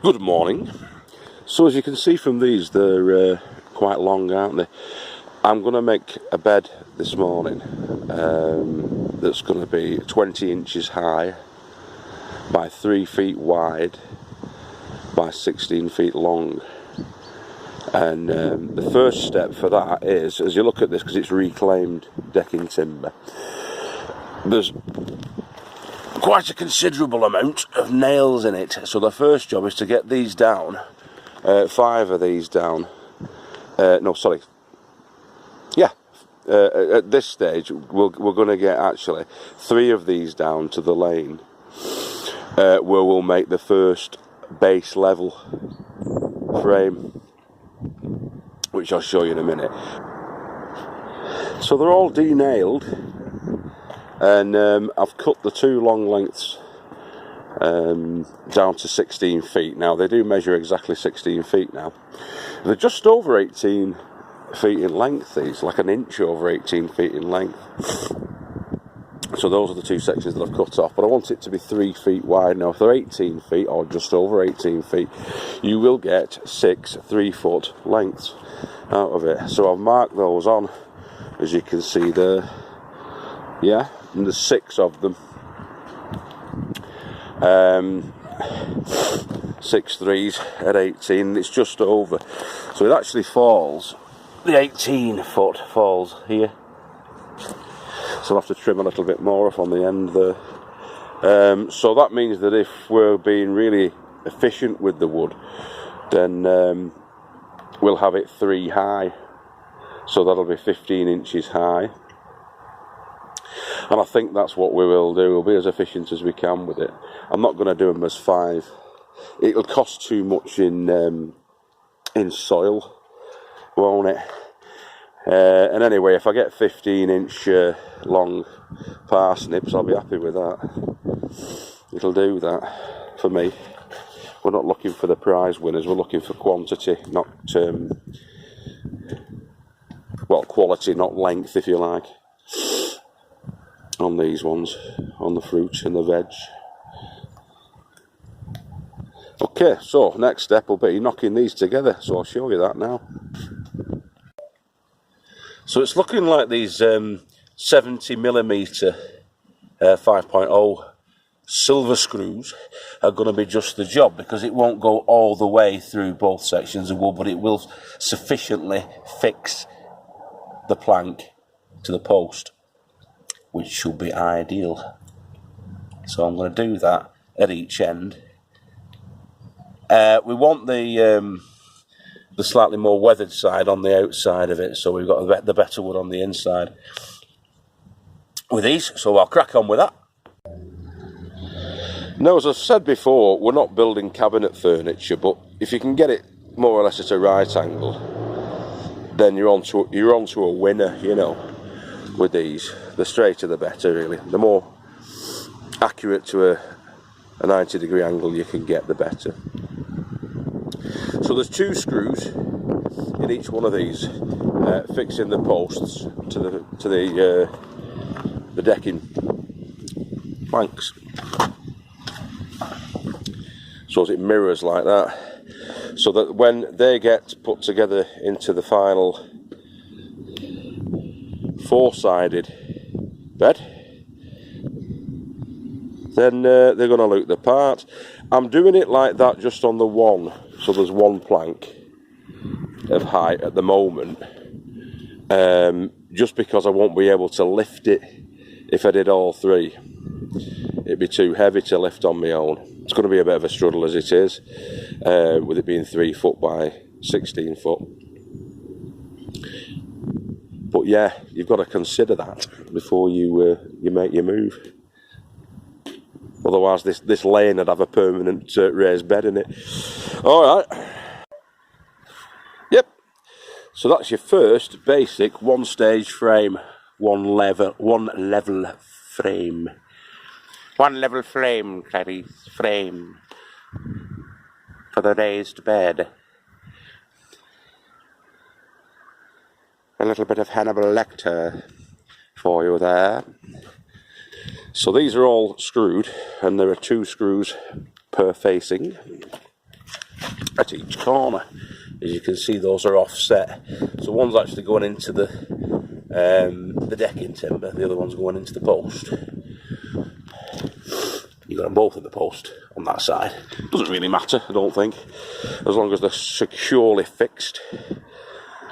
Good morning. So as you can see from these, they're quite long, aren't they? I'm going to make a bed this morning that's going to be 20 inches high by 3 feet wide by 16 feet long. And the first step for that is, as you look at this, because it's reclaimed decking timber, there's quite a considerable amount of nails in it. So the first job is to get these down, 5 of these down. At this stage we're going to get actually 3 of these down to the lane, where we'll make the first base level frame, which I'll show you in a minute. So they're all denailed, and I've cut the 2 long lengths down to 16 feet. Now they do measure exactly 16 feet now. They're just over 18 feet in length, these, like an inch over 18 feet in length. So those are the 2 sections that I've cut off, but I want it to be 3 feet wide. Now if they're 18 feet or just over 18 feet, you will get 6 3-foot lengths out of it. So I've marked those on, as you can see there. Yeah, and there's 6 of them. 6 3s at 18, it's just over. So it actually falls, the 18 foot falls here. So I'll have to trim a little bit more off on the end there. So that means that if we're being really efficient with the wood, then we'll have it 3 high. So that'll be 15 inches high. And I think that's what we will do. We'll be as efficient as we can with it. I'm not going to do them as 5. It'll cost too much in soil, won't it? And anyway, if I get 15-inch long parsnips, I'll be happy with that. It'll do that for me. We're not looking for the prize winners. We're looking for quantity, not quality, not length, if you like, on these ones, on the fruit and the veg. Okay, so next step will be knocking these together, so I'll show you that now. So it's looking like these 70mm 5.0 silver screws are going to be just the job, because it won't go all the way through both sections of wood, but it will sufficiently fix the plank to the post, which should be ideal. So I'm going to do that at each end. We want the slightly more weathered side on the outside of it, so we've got the better wood on the inside with these, so I'll crack on with that. Now, as I've said before, we're not building cabinet furniture, but if you can get it more or less at a right angle, then you're onto a winner, you know, with these. The straighter the better, really. The more accurate to a 90-degree angle you can get, the better. So there's 2 screws in each one of these, fixing the posts to the decking planks. So as it mirrors like that, so that when they get put together into the final 4-sided bed, then they're going to look the part. I'm doing it like that just on the one, so there's 1 plank of height at the moment, just because I won't be able to lift it if I did all 3. It'd be too heavy to lift on my own. It's going to be a bit of a struggle as it is, with it being 3 foot by 16 foot. But yeah, you've got to consider that before you make your move. Otherwise, this lane would have a permanent raised bed in it. All right. Yep. So that's your first basic 1-stage frame, one level frame. 1 level frame, Clarice, frame for the raised bed. A little bit of Hannibal Lecter for you there. So these are all screwed, and there are 2 screws per facing. at each corner. As you can see, those are offset. So one's actually going into the decking timber, the other one's going into the post. You've got them both in the post on that side. Doesn't really matter, I don't think, as long as they're securely fixed.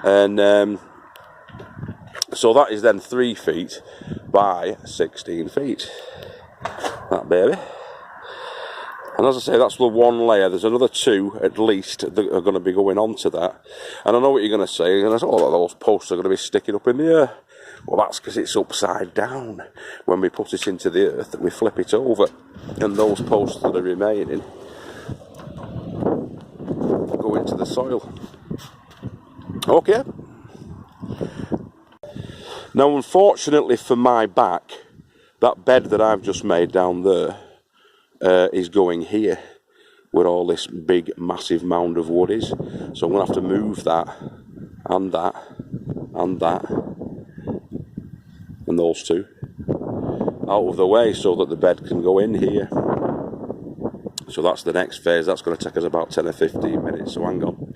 And so that is then 3 feet by 16 feet. That baby. And as I say, that's the one layer. There's another 2 at least that are going to be going on to that. And I know what you're going to say. You're going to say, oh, those posts are going to be sticking up in the air. Well, that's because it's upside down. When we put it into the earth, we flip it over. And those posts that are remaining go into the soil. Okay. Now, unfortunately for my back, that bed that I've just made down there is going here, where all this big, massive mound of wood is. So I'm going to have to move that, and that, and that, and those 2 out of the way so that the bed can go in here. So that's the next phase. That's going to take us about 10 or 15 minutes, so hang on.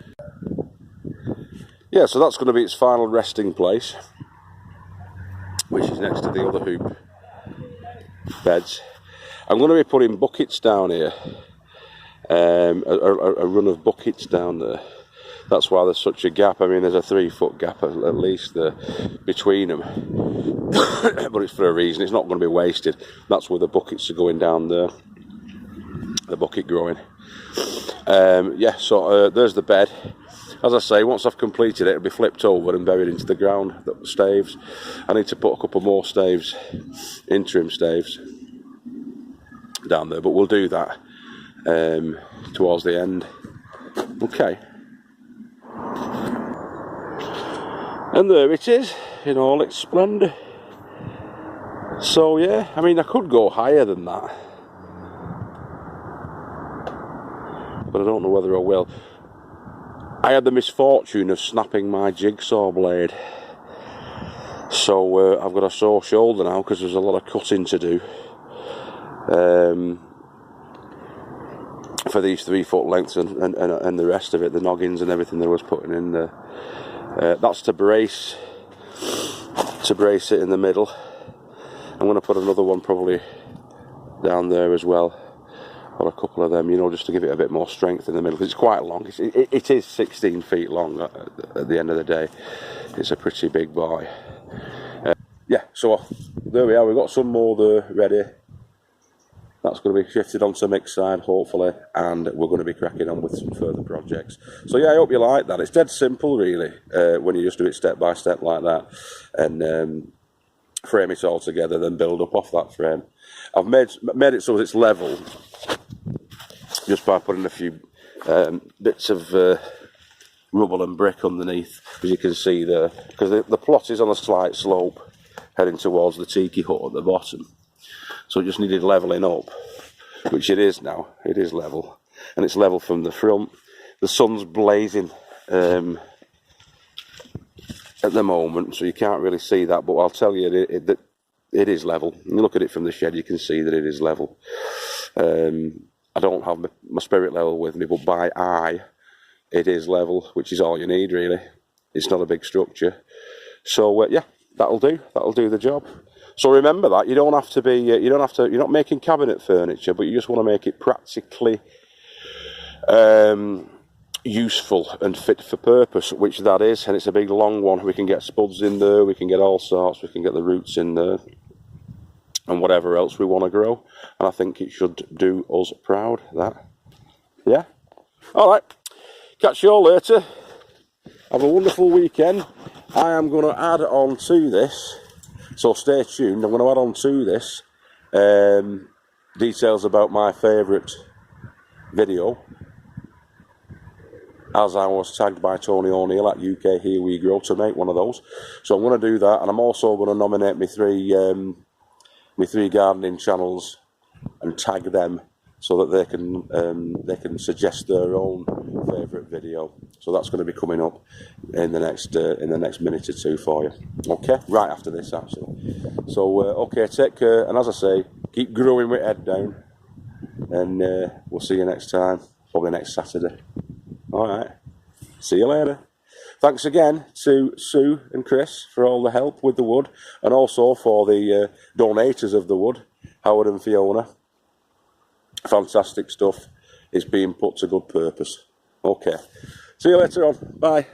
Yeah, so that's going to be its final resting place, which is next to the other hoop beds. I'm going to be putting buckets down here, a run of buckets down there. That's why there's such a gap. I mean, there's a 3-foot gap at least there between them. But it's for a reason. It's not going to be wasted. That's where the buckets are going down there. The bucket growing. Yeah, so there's the bed. As I say, once I've completed it, it'll be flipped over and buried into the ground. The staves. I need to put a couple more staves, interim staves, down there, but we'll do that towards the end. Okay. And there it is, in all its splendour. So yeah, I mean, I could go higher than that, but I don't know whether I will. I had the misfortune of snapping my jigsaw blade, so I've got a sore shoulder now because there's a lot of cutting to do for these 3-foot lengths and the rest of it, the noggins and everything that I was putting in there. That's to brace it in the middle. I'm going to put another one probably down there as well, or a couple of them, you know, just to give it a bit more strength in the middle, because it's quite long. It is 16 feet long at the end of the day. It's a pretty big boy. Yeah, so there we are. We've got some more there ready. That's going to be shifted onto the mix side, hopefully, and we're going to be cracking on with some further projects. So yeah, I hope you like that. It's dead simple, really, when you just do it step by step like that, and frame it all together, then build up off that frame. I've made it so that it's level, just by putting a few bits of rubble and brick underneath, as you can see there, because the plot is on a slight slope, heading towards the tiki hut at the bottom. So it just needed levelling up, which it is now. It is level, and it's level from the front. The sun's blazing at the moment, so you can't really see that, but I'll tell you that it is level. When you look at it from the shed, you can see that it is level. I don't have my spirit level with me, but by eye, it is level, which is all you need, really. It's not a big structure. So yeah, that'll do. That'll do the job. So remember that you don't have to be, you're not making cabinet furniture, but you just want to make it practically useful and fit for purpose, which that is, and it's a big long one. We can get spuds in there, we can get all sorts, we can get the roots in there, and whatever else we want to grow. And I think it should do us proud, that. Yeah? Alright, catch you all later. Have a wonderful weekend. I am going to add on to this, so stay tuned. I'm going to add on to this details about my favourite video, as I was tagged by Tony O'Neill at UK Here We Grow to make one of those. So I'm going to do that, and I'm also going to nominate my three gardening channels and tag them so that they can suggest their own favourite video. So that's going to be coming up in the next minute or two for you. Okay, right after this actually. So okay, take care, and as I say, keep growing with head down, and we'll see you next time, probably next Saturday. Alright, see you later. Thanks again to Sue and Chris for all the help with the wood, and also for the donators of the wood, Howard and Fiona. Fantastic stuff. It's being put to good purpose. Okay, see you later on. Bye.